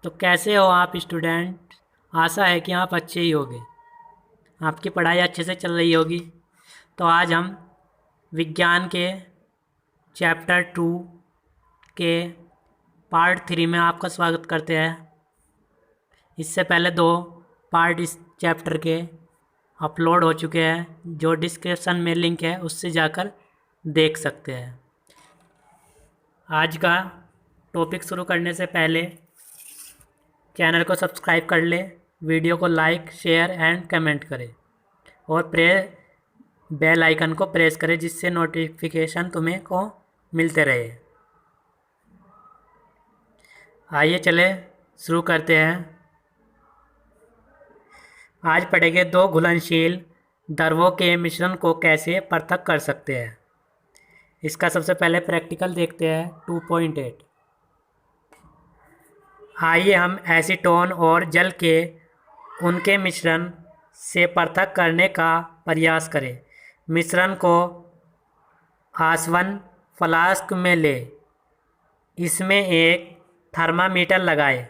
तो कैसे हो आप स्टूडेंट। आशा है कि आप अच्छे ही होंगे, आपकी पढ़ाई अच्छे से चल रही होगी। तो आज हम विज्ञान के चैप्टर 2 के पार्ट 3 में आपका स्वागत करते हैं। इससे पहले 2 पार्ट इस चैप्टर के अपलोड हो चुके हैं, जो डिस्क्रिप्शन में लिंक है उससे जाकर देख सकते हैं। आज का टॉपिक शुरू करने से पहले चैनल को सब्सक्राइब कर ले, वीडियो को लाइक शेयर एंड कमेंट करें और बेल आइकन को प्रेस करें, जिससे नोटिफिकेशन तुम्हें को मिलते रहे। आइए चले शुरू करते हैं। आज पढ़ेंगे 2 घुलनशील द्रवों के मिश्रण को कैसे पृथक कर सकते हैं। इसका सबसे पहले प्रैक्टिकल देखते हैं 2.8। आइए हम एसीटोन और जल के उनके मिश्रण से पृथक करने का प्रयास करें। मिश्रण को आसवन फ्लास्क में लें, इसमें एक थर्मामीटर लगाएं।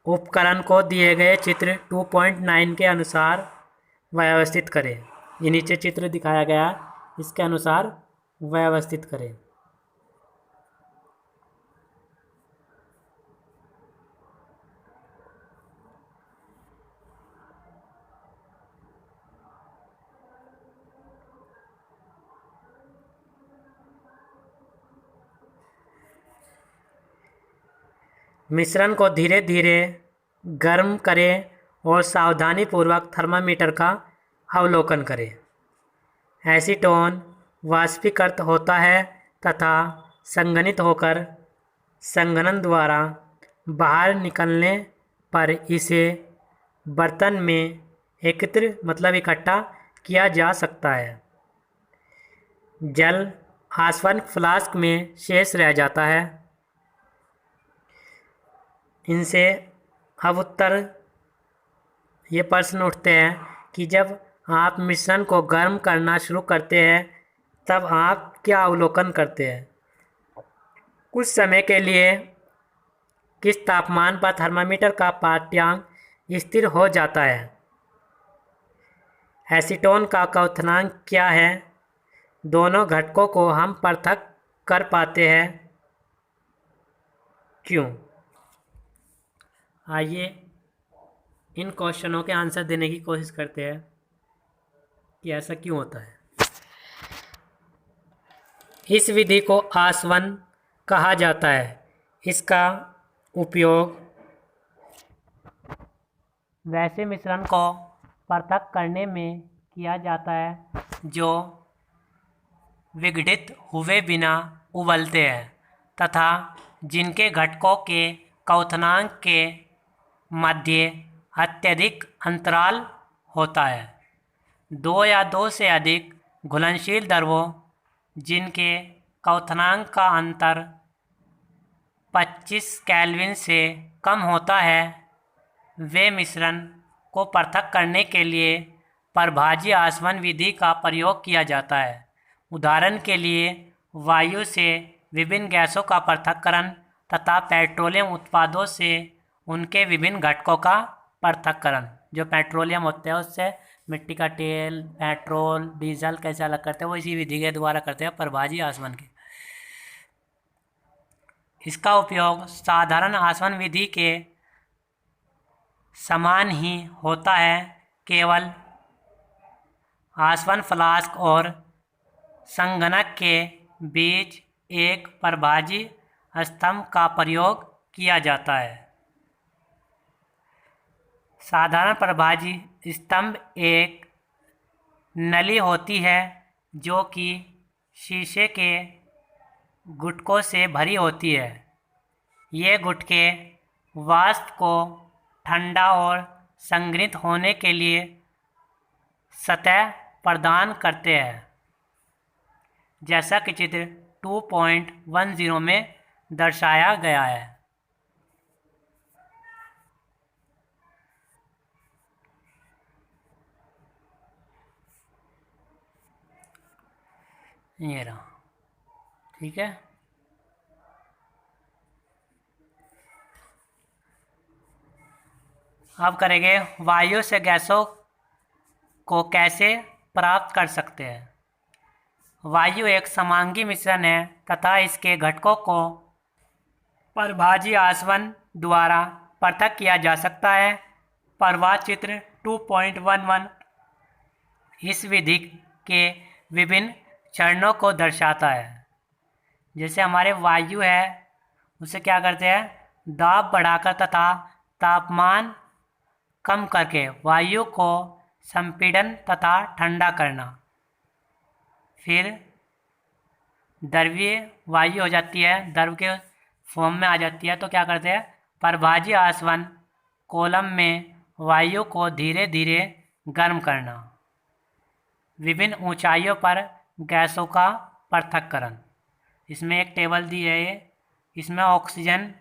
उपकरण को दिए गए चित्र 2.9 के अनुसार व्यवस्थित करें। ये नीचे चित्र दिखाया गया, इसके अनुसार व्यवस्थित करें। मिश्रण को धीरे धीरे गर्म करें और सावधानीपूर्वक थर्मामीटर का अवलोकन करें। एसीटोन वाष्पीकृत होता है तथा संघनित होकर संघनन द्वारा बाहर निकलने पर इसे बर्तन में इकट्ठा किया जा सकता है। जल आसवन फ्लास्क में शेष रह जाता है। इनसे अब ये प्रश्न उठते हैं कि जब आप मिश्रण को गर्म करना शुरू करते हैं तब आप क्या अवलोकन करते हैं। कुछ समय के लिए किस तापमान पर थर्मामीटर का पाठ्यांक स्थिर हो जाता है। एसीटोन का क्वथनांक क्या है। दोनों घटकों को हम पृथक कर पाते हैं, क्यों। आइए इन क्वेश्चनों के आंसर देने की कोशिश करते हैं कि ऐसा क्यों होता है। इस विधि को आसवन कहा जाता है। इसका उपयोग वैसे मिश्रण को पृथक करने में किया जाता है जो विघटित हुए बिना उबलते हैं तथा जिनके घटकों के क्वथनांक के मध्य अत्यधिक अंतराल होता है। 2 या 2 से अधिक घुलनशील द्रवों जिनके क्वथनांक का अंतर 25 केल्विन से कम होता है, वे मिश्रण को पृथक करने के लिए प्रभाजी आसवन विधि का प्रयोग किया जाता है। उदाहरण के लिए वायु से विभिन्न गैसों का पृथक्करण तथा पेट्रोलियम उत्पादों से उनके विभिन्न घटकों का पृथक्करण। जो पेट्रोलियम होते हैं उससे मिट्टी का तेल, पेट्रोल, डीजल कैसे अलग करते हैं, वो इसी विधि के द्वारा करते हैं, प्रभाजी आसवन के। इसका उपयोग साधारण आसवन विधि के समान ही होता है, केवल आसवन फ्लास्क और संगणक के बीच एक प्रभाजी स्तंभ का प्रयोग किया जाता है। साधारण प्रभाजी स्तंभ एक नली होती है जो कि शीशे के गुटकों से भरी होती है। ये गुटके वाष्प को ठंडा और संघनित होने के लिए सतह प्रदान करते हैं, जैसा कि चित्र 2.10 में दर्शाया गया है। ये रहा, ठीक है। अब करेंगे वायु से गैसों को कैसे प्राप्त कर सकते हैं। वायु एक समांगी मिश्रण है तथा इसके घटकों को प्रभाजी आसवन द्वारा पृथक किया जा सकता है। प्रवाह चित्र 2.11 इस विधि के विभिन्न चरणों को दर्शाता है। जैसे हमारे वायु है उसे क्या करते हैं, दाब बढ़ाकर तथा तापमान कम करके वायु को संपीड़न तथा ठंडा करना। फिर द्रवीय वायु हो जाती है, द्रव के फॉर्म में आ जाती है, तो क्या करते हैं, प्रभाजी आसवन कॉलम में वायु को धीरे धीरे गर्म करना। विभिन्न ऊंचाइयों पर गैसों का पृथक्करण, इसमें एक टेबल दी है ये, इसमें ऑक्सीजन,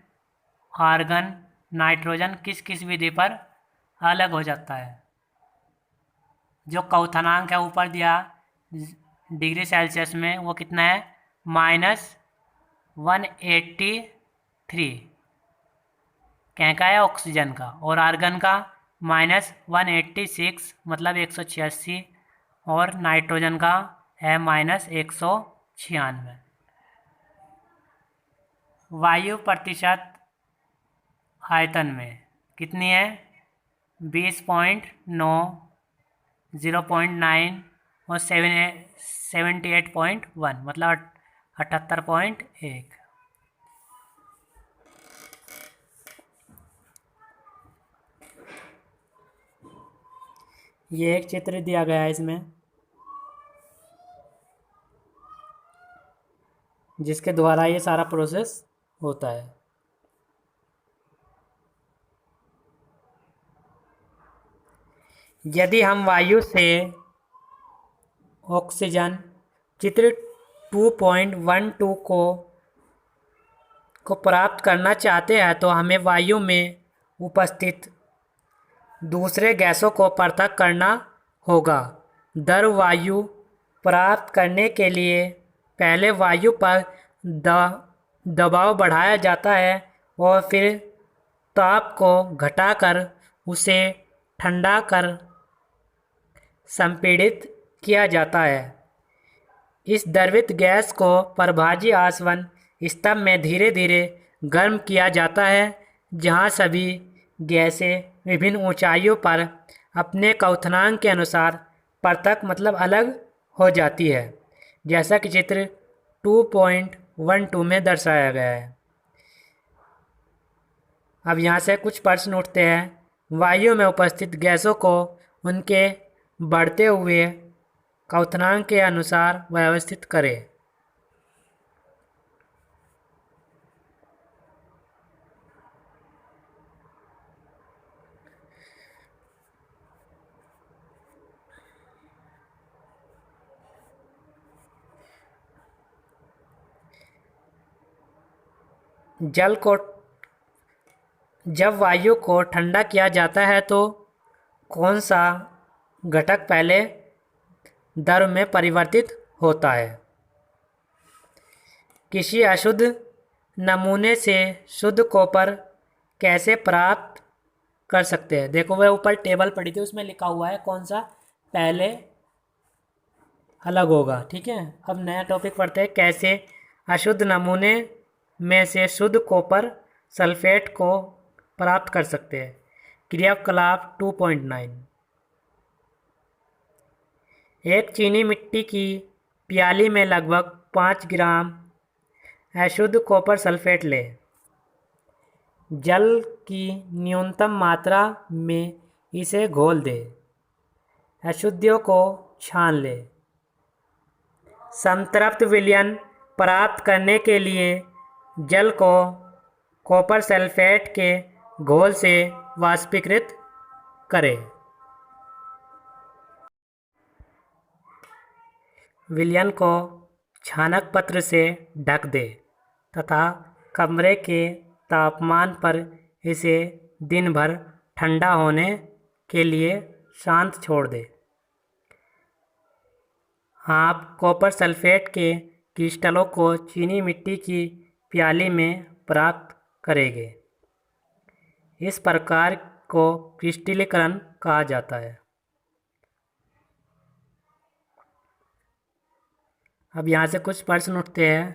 आर्गन, नाइट्रोजन किस किस विधि पर अलग हो जाता है। जो क्वथनांक है ऊपर दिया डिग्री सेल्सियस में, वो कितना है, -183 क्या का है, ऑक्सीजन का, और आर्गन का -186 मतलब 186, और नाइट्रोजन का है -196। वायु प्रतिशत आयतन में कितनी है, 20.9, 0.9 और 78.1 मतलब 78.1। ये एक चित्र दिया गया है इसमें, जिसके द्वारा ये सारा प्रोसेस होता है। यदि हम वायु से ऑक्सीजन चित्र 2.12 को प्राप्त करना चाहते हैं तो हमें वायु में उपस्थित दूसरे गैसों को पृथक करना होगा। द्रव वायु प्राप्त करने के लिए पहले वायु पर दबाव बढ़ाया जाता है और फिर ताप को घटाकर उसे ठंडा कर संपीड़ित किया जाता है। इस द्रवित गैस को प्रभाजी आसवन स्तंभ में धीरे धीरे गर्म किया जाता है, जहां सभी गैसें विभिन्न ऊंचाइयों पर अपने क्वथनांक के अनुसार पृथक मतलब अलग हो जाती है, जैसा कि चित्र 2.12 में दर्शाया गया है। अब यहाँ से कुछ प्रश्न उठते हैं। वायु में उपस्थित गैसों को उनके बढ़ते हुए क्वथनांक के अनुसार व्यवस्थित करें। जब वायु को ठंडा किया जाता है तो कौन सा घटक पहले द्रव में परिवर्तित होता है। किसी अशुद्ध नमूने से शुद्ध कॉपर कैसे प्राप्त कर सकते हैं। देखो वह ऊपर टेबल पड़ी थी, उसमें लिखा हुआ है कौन सा पहले अलग होगा। ठीक है, अब नया टॉपिक पढ़ते हैं, कैसे अशुद्ध नमूने में से शुद्ध कॉपर सल्फेट को प्राप्त कर सकते हैं। क्रियाकलाप 2.9। एक चीनी मिट्टी की प्याली में लगभग 5 ग्राम अशुद्ध कॉपर सल्फेट लें। जल की न्यूनतम मात्रा में इसे घोल दें। अशुद्धियों को छान लें। संतृप्त विलयन प्राप्त करने के लिए जल को कॉपर सल्फेट के घोल से वाष्पीकृत करें। विलयन को छानक पत्र से ढक दें तथा कमरे के तापमान पर इसे दिन भर ठंडा होने के लिए शांत छोड़ दें। आप कॉपर सल्फेट के क्रिस्टलों को चीनी मिट्टी की प्याली में प्राप्त करेंगे। इस प्रकार को क्रिस्टलीकरण कहा जाता है। अब यहाँ से कुछ प्रश्न उठते हैं।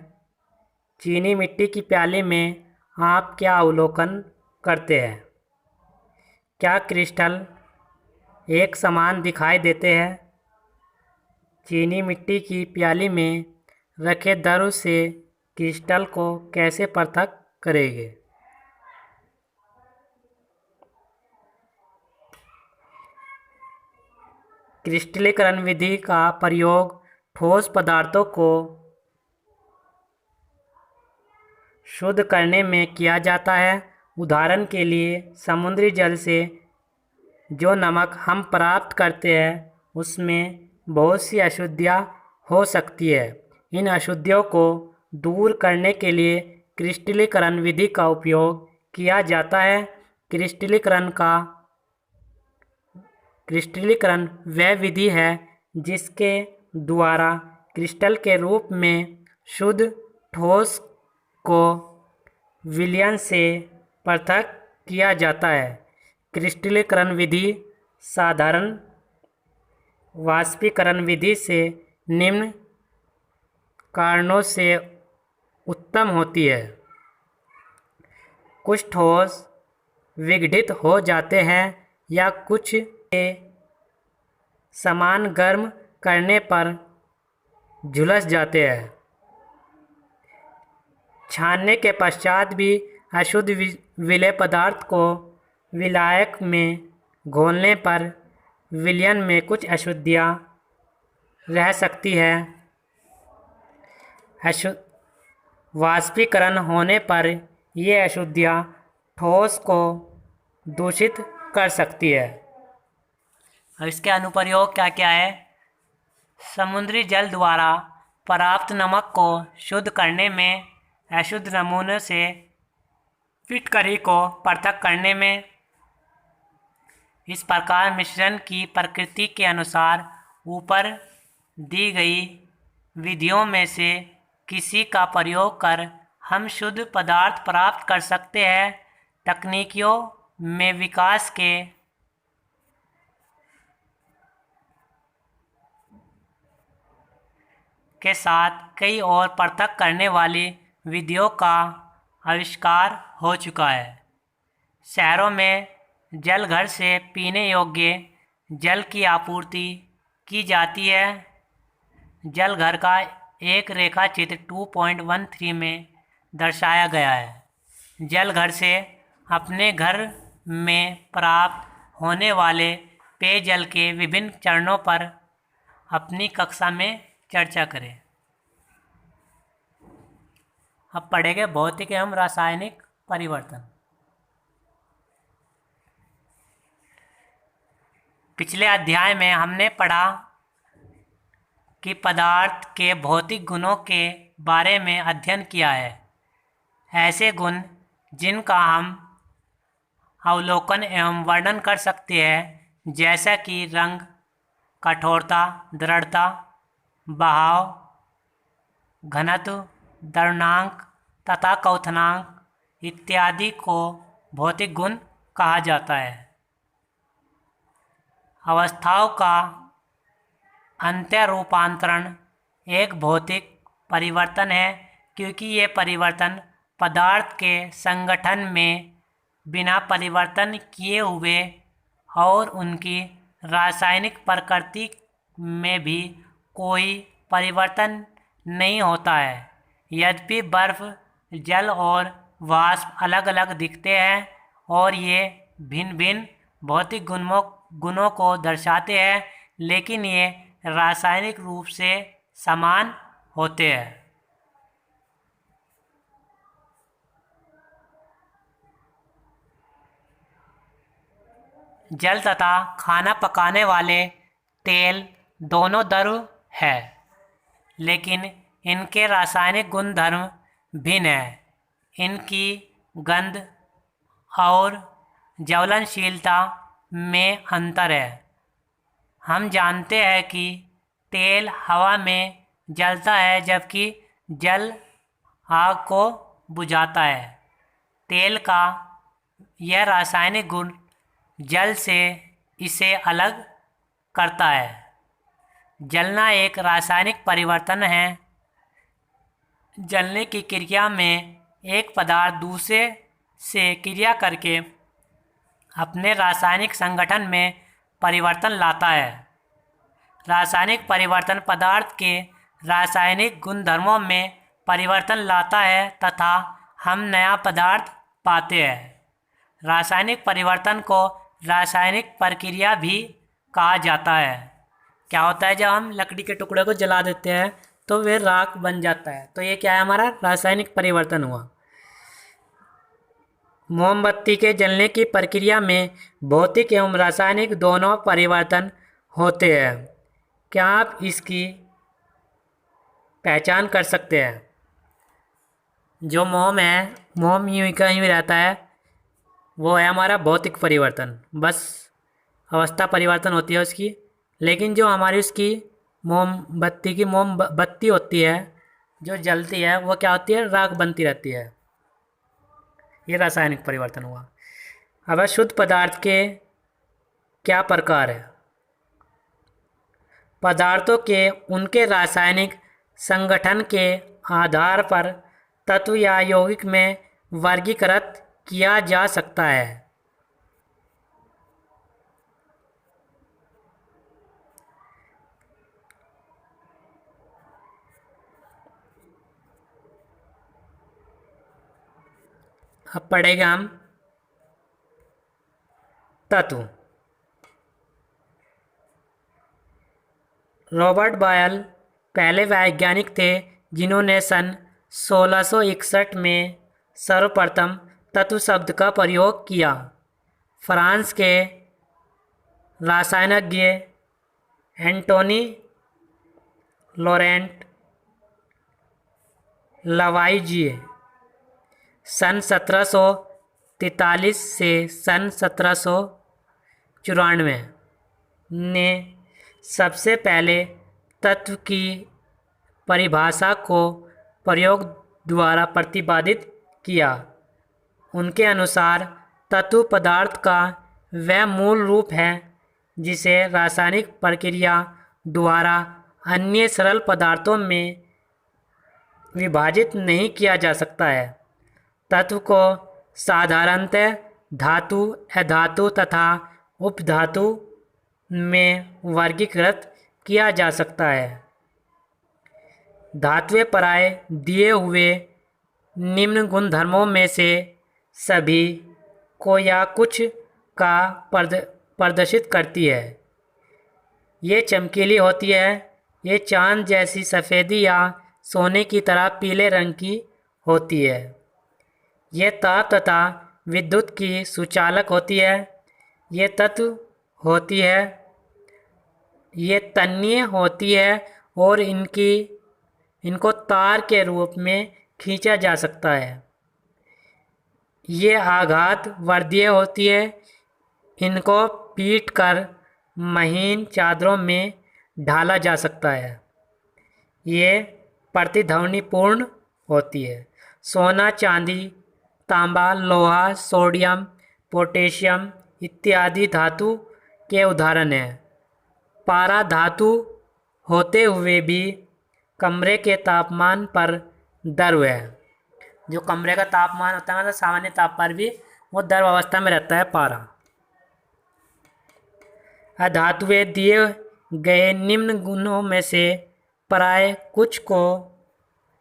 चीनी मिट्टी की प्याली में आप क्या अवलोकन करते हैं? क्या क्रिस्टल एक समान दिखाई देते हैं? चीनी मिट्टी की प्याली में रखे द्रव से क्रिस्टल को कैसे पृथक करेंगे? क्रिस्टलीकरण विधि का प्रयोग ठोस पदार्थों को शुद्ध करने में किया जाता है। उदाहरण के लिए समुद्री जल से जो नमक हम प्राप्त करते हैं उसमें बहुत सी अशुद्धियाँ हो सकती है। इन अशुद्धियों को दूर करने के लिए क्रिस्टलीकरण विधि का उपयोग किया जाता है। क्रिस्टलीकरण वह विधि है जिसके द्वारा क्रिस्टल के रूप में शुद्ध ठोस को विलयन से पृथक किया जाता है। क्रिस्टलीकरण विधि साधारण वाष्पीकरण विधि से निम्न कारणों से उत्तम होती है। कुछ ठोस विघटित हो जाते हैं या कुछ के समान गर्म करने पर झुलस जाते हैं। छानने के पश्चात भी अशुद्ध विलेय पदार्थ को विलायक में घोलने पर विलयन में कुछ अशुद्धियाँ रह सकती है। वाष्पीकरण होने पर ये अशुद्धियाँ ठोस को दूषित कर सकती है। अब इसके अनुप्रयोग क्या क्या है? समुद्री जल द्वारा प्राप्त नमक को शुद्ध करने में, अशुद्ध नमूने से फिटकरी को पृथक करने में। इस प्रकार मिश्रण की प्रकृति के अनुसार ऊपर दी गई विधियों में से किसी का प्रयोग कर हम शुद्ध पदार्थ प्राप्त कर सकते हैं। तकनीकियों में विकास के साथ कई और पृथक करने वाली विधियों का आविष्कार हो चुका है। शहरों में जलघर से पीने योग्य जल की आपूर्ति की जाती है। जलघर का एक रेखा चित्र 2.13 में दर्शाया गया है। जलघर से अपने घर में प्राप्त होने वाले पेयजल के विभिन्न चरणों पर अपनी कक्षा में चर्चा करें। अब पढ़ेंगे भौतिक एवं रासायनिक परिवर्तन। पिछले अध्याय में हमने पढ़ा कि पदार्थ के भौतिक गुणों के बारे में अध्ययन किया है। ऐसे गुण जिनका हम अवलोकन एवं वर्णन कर सकते हैं, जैसा कि रंग, कठोरता, दृढ़ता, बहाव, घनत्व, द्रव्यनांक तथा क्वथनांक इत्यादि को भौतिक गुण कहा जाता है। अवस्थाओं का अंत्य रूपांतरण एक भौतिक परिवर्तन है, क्योंकि ये परिवर्तन पदार्थ के संगठन में बिना परिवर्तन किए हुए और उनकी रासायनिक प्रकृति में भी कोई परिवर्तन नहीं होता है। यद्यपि बर्फ, जल और वाष्प अलग अलग दिखते हैं और ये भिन्न भिन्न भौतिक गुणों को दर्शाते हैं, लेकिन ये रासायनिक रूप से समान होते हैं। जल तथा खाना पकाने वाले तेल दोनों द्रव है, लेकिन इनके रासायनिक गुणधर्म भिन्न हैं। इनकी गंध और ज्वलनशीलता में अंतर है। हम जानते हैं कि तेल हवा में जलता है, जबकि जल आग को बुझाता है। तेल का यह रासायनिक गुण जल से इसे अलग करता है। जलना एक रासायनिक परिवर्तन है। जलने की क्रिया में एक पदार्थ दूसरे से क्रिया करके अपने रासायनिक संगठन में परिवर्तन लाता है। रासायनिक परिवर्तन पदार्थ के रासायनिक गुणधर्मों में परिवर्तन लाता है तथा हम नया पदार्थ पाते हैं। रासायनिक परिवर्तन को रासायनिक प्रक्रिया भी कहा जाता है। क्या होता है, जब हम लकड़ी के टुकड़े को जला देते हैं तो वे राख बन जाता है, तो ये क्या है, हमारा रासायनिक परिवर्तन हुआ। मोमबत्ती के जलने की प्रक्रिया में भौतिक एवं रासायनिक दोनों परिवर्तन होते हैं। क्या आप इसकी पहचान कर सकते हैं? जो मोम है, मोम यूं का यूं रहता है, वो है हमारा भौतिक परिवर्तन, बस अवस्था परिवर्तन होती है उसकी। लेकिन जो हमारी उसकी मोमबत्ती की मोमबत्ती होती है जो जलती है, वो क्या होती है, राख बनती रहती है। ये रासायनिक परिवर्तन हुआ। अब शुद्ध पदार्थ के क्या प्रकार है? पदार्थों के उनके रासायनिक संगठन के आधार पर तत्व या यौगिक में वर्गीकृत किया जा सकता है। अब पढ़ेगा हम तत्व। रॉबर्ट बॉयल पहले वैज्ञानिक थे जिन्होंने सन 1661 में सर्वप्रथम तत्व शब्द का प्रयोग किया। फ्रांस के रसायनज्ञ एंटोनी लॉरेंट लवाइजिए सन 1743 से सन 1794 ने सबसे पहले तत्व की परिभाषा को प्रयोग द्वारा प्रतिपादित किया। उनके अनुसार तत्व पदार्थ का वह मूल रूप है जिसे रासायनिक प्रक्रिया द्वारा अन्य सरल पदार्थों में विभाजित नहीं किया जा सकता है। तत्व को साधारणतः धातु, अधातु तथा उपधातु में वर्गीकृत किया जा सकता है। धातुएं प्राय दिए हुए निम्न गुणधर्मों में से सभी को या कुछ का प्रदर्शित करती है। ये चमकीली होती है, ये चांद जैसी सफ़ेदी या सोने की तरह पीले रंग की होती है। ये ताप तथा विद्युत की सुचालक होती है। ये तत्व होती है, ये तन्य होती है और इनको तार के रूप में खींचा जा सकता है। ये आघात वर्धीय होती है, इनको पीट कर महीन चादरों में ढाला जा सकता है। ये प्रतिध्वनिपूर्ण होती है। सोना, चांदी, तांबा, लोहा, सोडियम, पोटेशियम इत्यादि धातु के उदाहरण हैं। पारा धातु होते हुए भी कमरे के तापमान पर द्रव है। जो कमरे का तापमान होता है, मतलब सामान्य ताप पर भी वो द्रव अवस्था में रहता है पारा। अधातुएं दिए गए निम्न गुणों में से प्राय कुछ को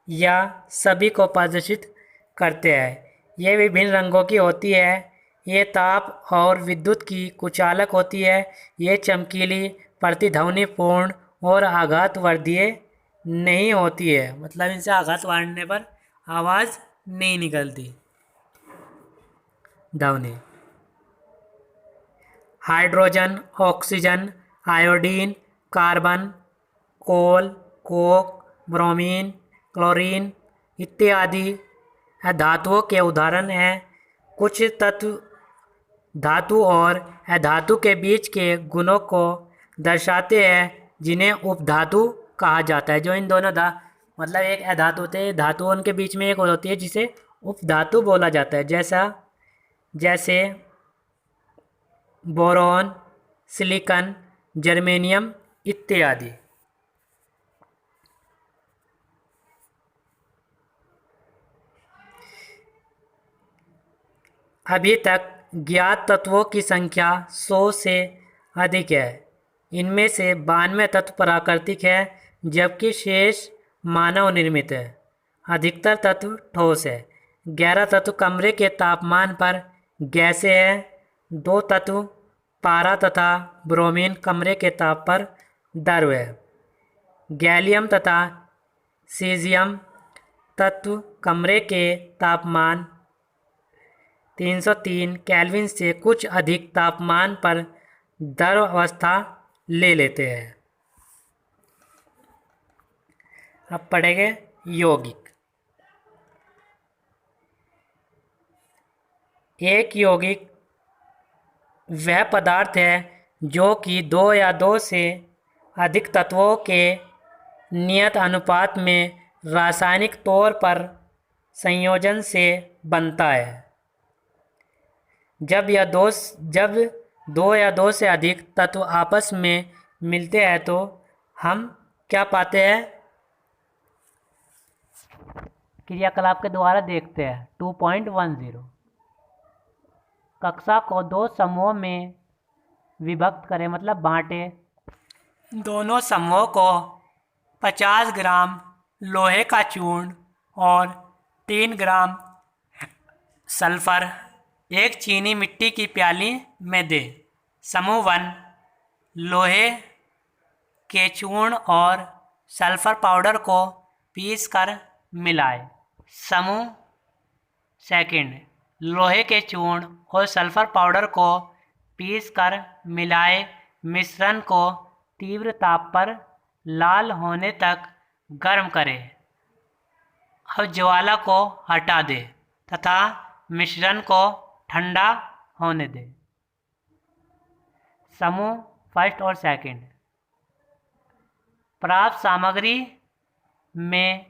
या सभी को प्रदर्शित करते हैं। ये विभिन्न रंगों की होती है। ये ताप और विद्युत की कुचालक होती है। ये चमकीली, प्रतिध्वनिपूर्ण और आघात वर्धीय नहीं होती है, मतलब इनसे आघात वाढ़ने पर आवाज़ नहीं निकलती। ध्वनि हाइड्रोजन, ऑक्सीजन, आयोडीन, कार्बन, कोल, कोक, ब्रोमीन, क्लोरीन इत्यादि धातुओं के उदाहरण हैं। कुछ तत्व धातु और अधातु के बीच के गुणों को दर्शाते हैं जिन्हें उपधातु कहा जाता है। जो इन दोनों मतलब एक अधातु होते हैं, धातुओं के बीच में एक और होती है जिसे उपधातु बोला जाता है। जैसे बोरॉन, सिलिकॉन, जर्मेनियम इत्यादि। अभी तक ज्ञात तत्वों की संख्या 100 से अधिक है। इनमें से 92 तत्व प्राकृतिक है, जबकि शेष मानव निर्मित है। अधिकतर तत्व ठोस है। 11 तत्व कमरे के तापमान पर गैसें हैं। 2 तत्व पारा तथा ब्रोमीन कमरे के ताप पर द्रव है। गैलियम तथा सीजियम तत्व कमरे के तापमान 303 केल्विन से कुछ अधिक तापमान पर द्रव अवस्था ले लेते हैं। अब पढ़ेंगे यौगिक। एक यौगिक वह पदार्थ है जो कि 2 या 2 से अधिक तत्वों के नियत अनुपात में रासायनिक तौर पर संयोजन से बनता है। जब दो या दो से अधिक तत्व आपस में मिलते हैं तो हम क्या पाते हैं? क्रियाकलाप के द्वारा देखते हैं। 2.10 कक्षा को 2 समूहों में विभक्त करें, मतलब बांटे। दोनों समूहों को 50 ग्राम लोहे का चूर्ण और 3 ग्राम सल्फर एक चीनी मिट्टी की प्याली में दे। समूह 1 लोहे के चूर्ण और सल्फर पाउडर को पीस कर मिलाए। समूह 2 लोहे के चूर्ण और सल्फर पाउडर को पीस कर मिलाए मिश्रण को तीव्र ताप पर लाल होने तक गर्म करें। अब ज्वाला को हटा दे तथा मिश्रण को ठंडा होने दे। समूह 1 और 2 प्राप्त सामग्री में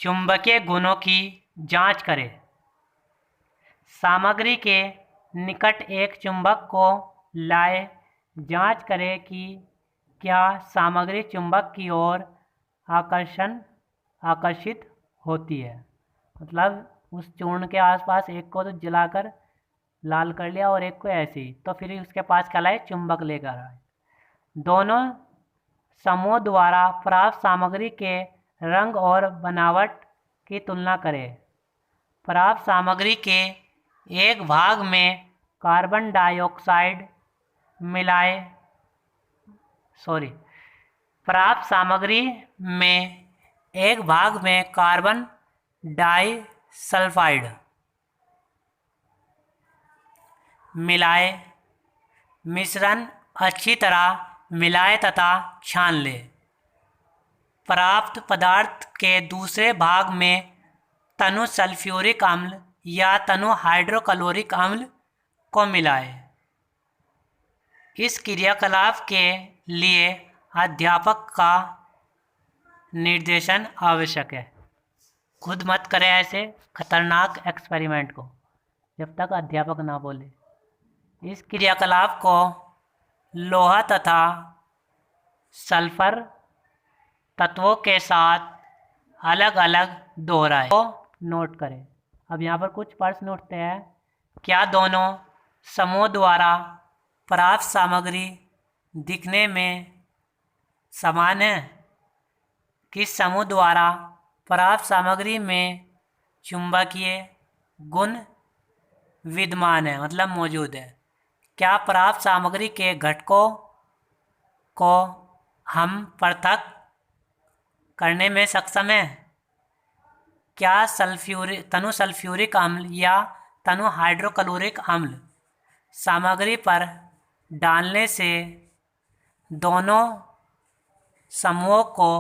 चुंबकीय गुणों की जांच करें। सामग्री के निकट एक चुंबक को लाए। जांच करें कि क्या सामग्री चुंबक की ओर आकर्षित होती है। मतलब उस चूर्ण के आसपास एक को तो जलाकर लाल कर लिया और एक को ऐसे ही, तो फिर उसके पास क्या लाए? चुंबक लेकर आए। दोनों समूह द्वारा प्राप्त सामग्री के रंग और बनावट की तुलना करें। प्राप्त सामग्री के एक भाग में कार्बन डाइऑक्साइड मिलाए। प्राप्त सामग्री में एक भाग में कार्बन डाइसल्फाइड मिलाए। मिश्रण अच्छी तरह मिलाए तथा छान ले। प्राप्त पदार्थ के दूसरे भाग में तनु सल्फ्यूरिक अम्ल या तनु हाइड्रोक्लोरिक अम्ल को मिलाए। इस क्रियाकलाप के लिए अध्यापक का निर्देशन आवश्यक है। खुद मत करें ऐसे खतरनाक एक्सपेरिमेंट को जब तक अध्यापक ना बोले। इस क्रियाकलाप को लोहा तथा सल्फर तत्वों के साथ अलग अलग दोहराएं। तो नोट करें। अब यहाँ पर कुछ प्रश्न उठते हैं। क्या दोनों समूह द्वारा प्राप्त सामग्री दिखने में समान है? किस समूह द्वारा प्राप्त सामग्री में चुंबकीय गुण विद्यमान है, मतलब मौजूद है? क्या प्राप्त सामग्री के घटकों को हम पृथक करने में सक्षम हैं? क्या तनु सल्फ्यूरिक अम्ल या तनु हाइड्रोक्लोरिक अम्ल सामग्री पर डालने से दोनों समूहों को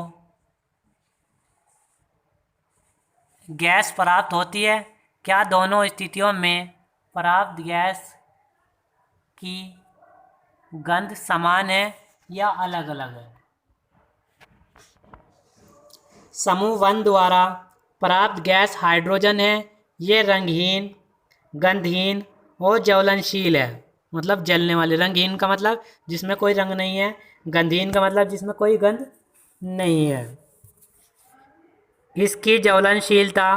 गैस प्राप्त होती है? क्या दोनों स्थितियों में प्राप्त गैस की गंध समान है या अलग अलग है? समूह 1 द्वारा प्राप्त गैस हाइड्रोजन है। ये रंगहीन, गंधहीन और ज्वलनशील है। मतलब जलने वाले। रंगहीन का मतलब जिसमें कोई रंग नहीं है। गंधहीन का मतलब जिसमें कोई गंध नहीं है। इसकी ज्वलनशीलता,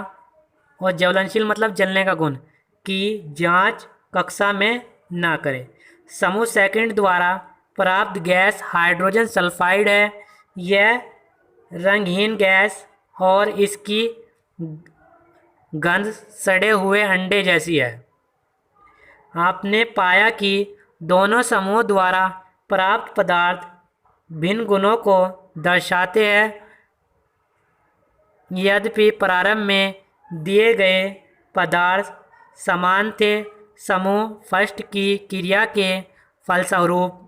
और ज्वलनशील मतलब जलने का गुण, की जांच कक्षा में ना करें। समूह सेकंड द्वारा प्राप्त गैस हाइड्रोजन सल्फाइड है। यह रंगहीन गैस और इसकी गंध सड़े हुए अंडे जैसी है। आपने पाया कि दोनों समूह द्वारा प्राप्त पदार्थ भिन्न गुणों को दर्शाते हैं। यद्यपि प्रारंभ में दिए गए पदार्थ समान थे, समूह फर्स्ट की क्रिया के फलस्वरूप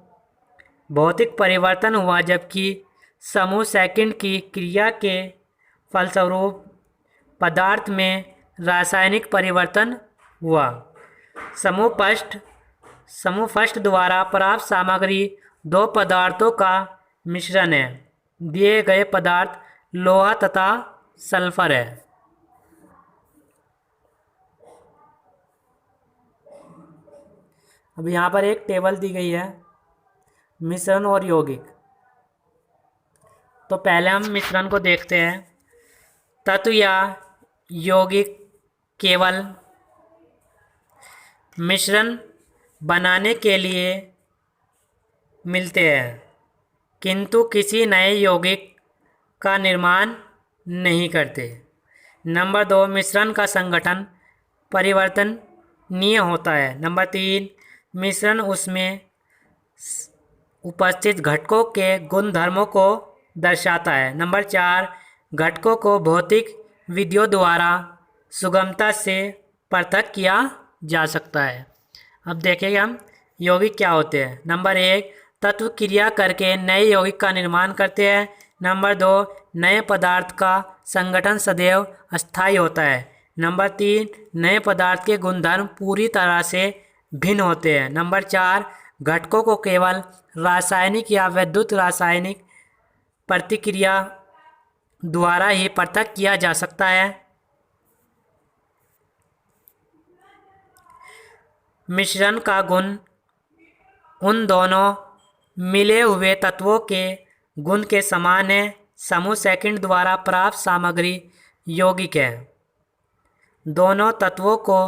भौतिक परिवर्तन हुआ, जबकि समूह सेकंड की क्रिया के फलस्वरूप पदार्थ में रासायनिक परिवर्तन हुआ। समूह फर्स्ट द्वारा प्राप्त सामग्री दो पदार्थों का मिश्रण है। दिए गए पदार्थ लोहा तथा सल्फर है। अब यहाँ पर एक टेबल दी गई है, मिश्रण और यौगिक। तो पहले हम मिश्रण को देखते हैं। तत्व या यौगिक केवल मिश्रण बनाने के लिए मिलते हैं, किंतु किसी नए यौगिक का निर्माण नहीं करते। नंबर 2, मिश्रण का संगठन परिवर्तनीय होता है। नंबर 3, मिश्रण उसमें उपस्थित घटकों के गुणधर्मों को दर्शाता है। नंबर 4, घटकों को भौतिक विधियों द्वारा सुगमता से पृथक किया जा सकता है। अब देखेंगे हम यौगिक क्या होते हैं। नंबर 1, तत्व क्रिया करके नए यौगिक का निर्माण करते हैं। नंबर 2, नए पदार्थ का संगठन सदैव अस्थायी होता है। नंबर 3, नए पदार्थ के गुणधर्म पूरी तरह से भिन्न होते हैं। नंबर 4, घटकों को केवल रासायनिक या विद्युत रासायनिक प्रतिक्रिया द्वारा ही पृथक किया जा सकता है। मिश्रण का गुण उन दोनों मिले हुए तत्वों के गुण के समान है। समूह सेकंड द्वारा प्राप्त सामग्री यौगिक है। दोनों तत्वों को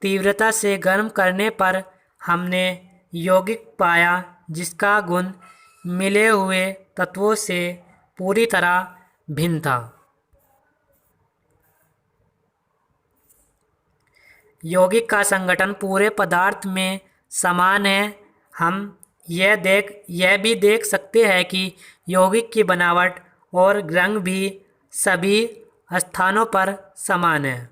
तीव्रता से गर्म करने पर हमने यौगिक पाया, जिसका गुण मिले हुए तत्वों से पूरी तरह भिन्न था। यौगिक का संगठन पूरे पदार्थ में समान है। हम यह भी देख सकते हैं कि यौगिक की बनावट और रंग भी सभी स्थानों पर समान है।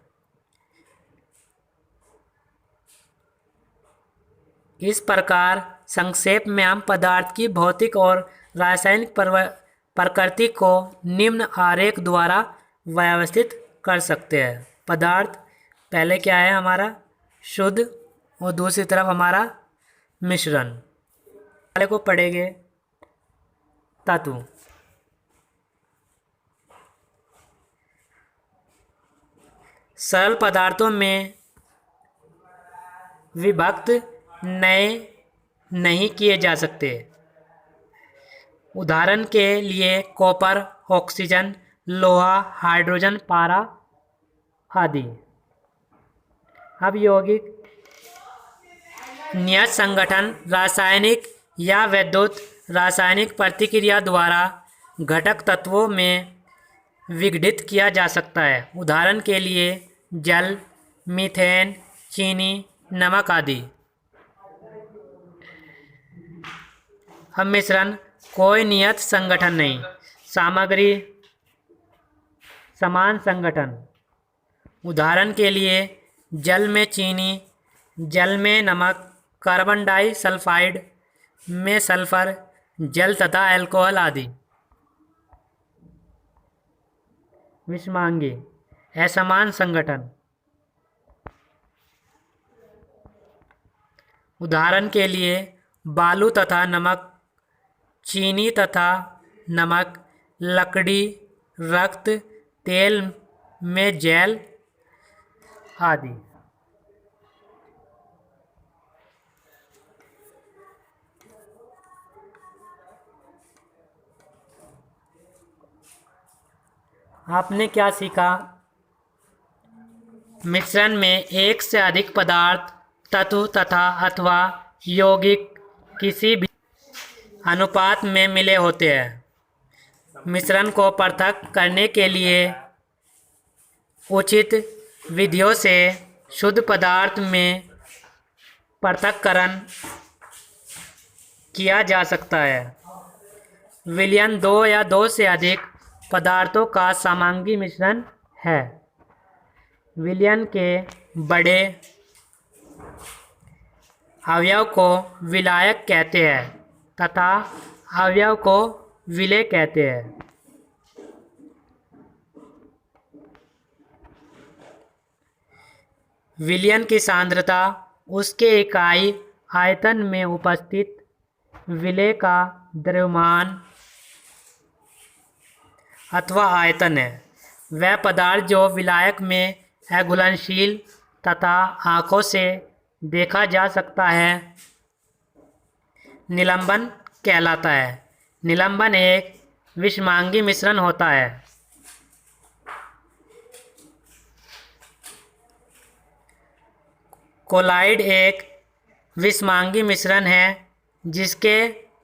इस प्रकार संक्षेप में हम पदार्थ की भौतिक और रासायनिक प्रकृति को निम्न आरेख द्वारा व्यवस्थित कर सकते हैं। पदार्थ पहले क्या है हमारा, शुद्ध, और दूसरी तरफ हमारा मिश्रण। पहले को पढ़ेंगे तत्व। सरल पदार्थों में विभक्त नए नहीं किए जा सकते। उदाहरण के लिए कॉपर, ऑक्सीजन, लोहा, हाइड्रोजन, पारा आदि। अब यौगिक नियत संगठन रासायनिक या विद्युत रासायनिक प्रतिक्रिया द्वारा घटक तत्वों में विघटित किया जा सकता है। उदाहरण के लिए जल, मीथेन, चीनी, नमक आदि। अब मिश्रण कोई नियत संगठन नहीं, सामग्री समान संगठन। उदाहरण के लिए जल में चीनी, जल में नमक, कार्बन डाइसल्फाइड में सल्फर, जल तथा अल्कोहल आदि। विषमांगी असमान संगठन। उदाहरण के लिए बालू तथा नमक, चीनी तथा नमक, लकड़ी, रक्त, तेल में जेल आदि। आपने क्या सीखा? मिश्रण में एक से अधिक पदार्थ, तत्व तथा अथवा यौगिक किसी भी अनुपात में मिले होते हैं। मिश्रण को पृथक करने के लिए उचित विधियों से शुद्ध पदार्थ में पृथक्करण किया जा सकता है। विलयन दो या दो से अधिक पदार्थों का समांगी मिश्रण है। विलयन के बड़े अवयव को विलायक कहते हैं तथा अवयव को विलेय कहते हैं। विलयन की सांद्रता उसके इकाई आयतन में उपस्थित विलेय का द्रव्यमान अथवा आयतन है। वह पदार्थ जो विलायक में अघुलनशील तथा आँखों से देखा जा सकता है निलंबन कहलाता है। निलंबन एक विषमांगी मिश्रण होता है। कोलाइड एक विषमांगी मिश्रण है जिसके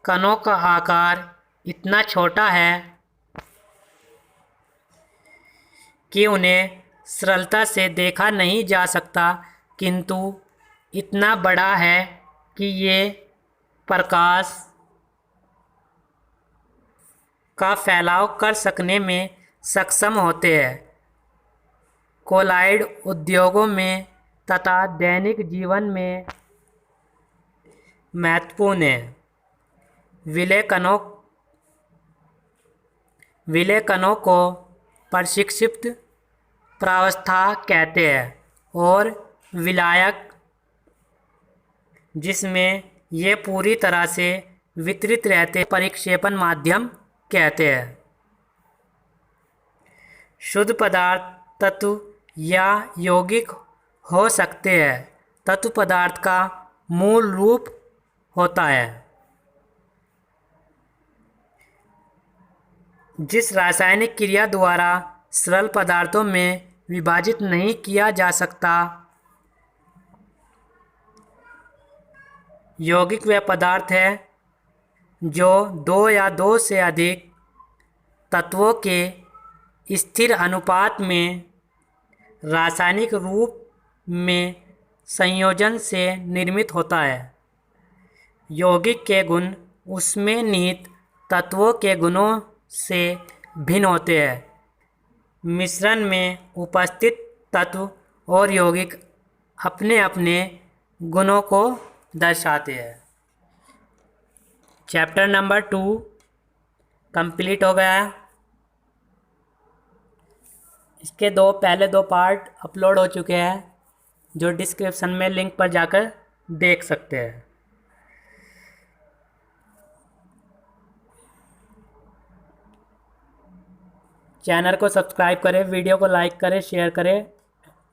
कणों का आकार इतना छोटा है कि उन्हें सरलता से देखा नहीं जा सकता, किंतु इतना बड़ा है कि ये प्रकाश का फैलाव कर सकने में सक्षम होते हैं। कोलाइड उद्योगों में तथा दैनिक जीवन में महत्वपूर्ण है। विलेय कणों को प्रशिक्षित प्रावस्था कहते हैं और विलायक जिसमें ये पूरी तरह से वितरित रहते परिक्षेपण माध्यम कहते हैं। शुद्ध पदार्थ तत्व या यौगिक हो सकते हैं। तत्व पदार्थ का मूल रूप होता है जिस रासायनिक क्रिया द्वारा सरल पदार्थों में विभाजित नहीं किया जा सकता। यौगिक वह पदार्थ है जो दो या दो से अधिक तत्वों के स्थिर अनुपात में रासायनिक रूप में संयोजन से निर्मित होता है। यौगिक के गुण उसमें निहित तत्वों के गुणों से भिन्न होते हैं। मिश्रण में उपस्थित तत्व और यौगिक अपने अपने गुणों को दर्शाते हैं। चैप्टर नंबर 2 कंप्लीट हो गया है। इसके पहले दो पार्ट अपलोड हो चुके हैं जो डिस्क्रिप्शन में लिंक पर जाकर देख सकते हैं। चैनल को सब्सक्राइब करें, वीडियो को लाइक करें, शेयर करें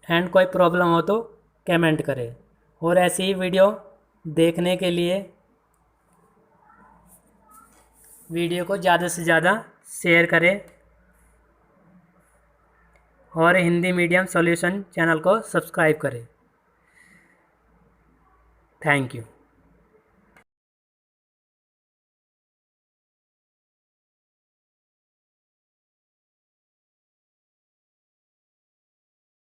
एंड कोई प्रॉब्लम हो तो कमेंट करें। और ऐसी ही वीडियो देखने के लिए वीडियो को ज़्यादा से ज़्यादा शेयर करें और हिंदी मीडियम सॉल्यूशन चैनल को सब्सक्राइब करें। Thank you.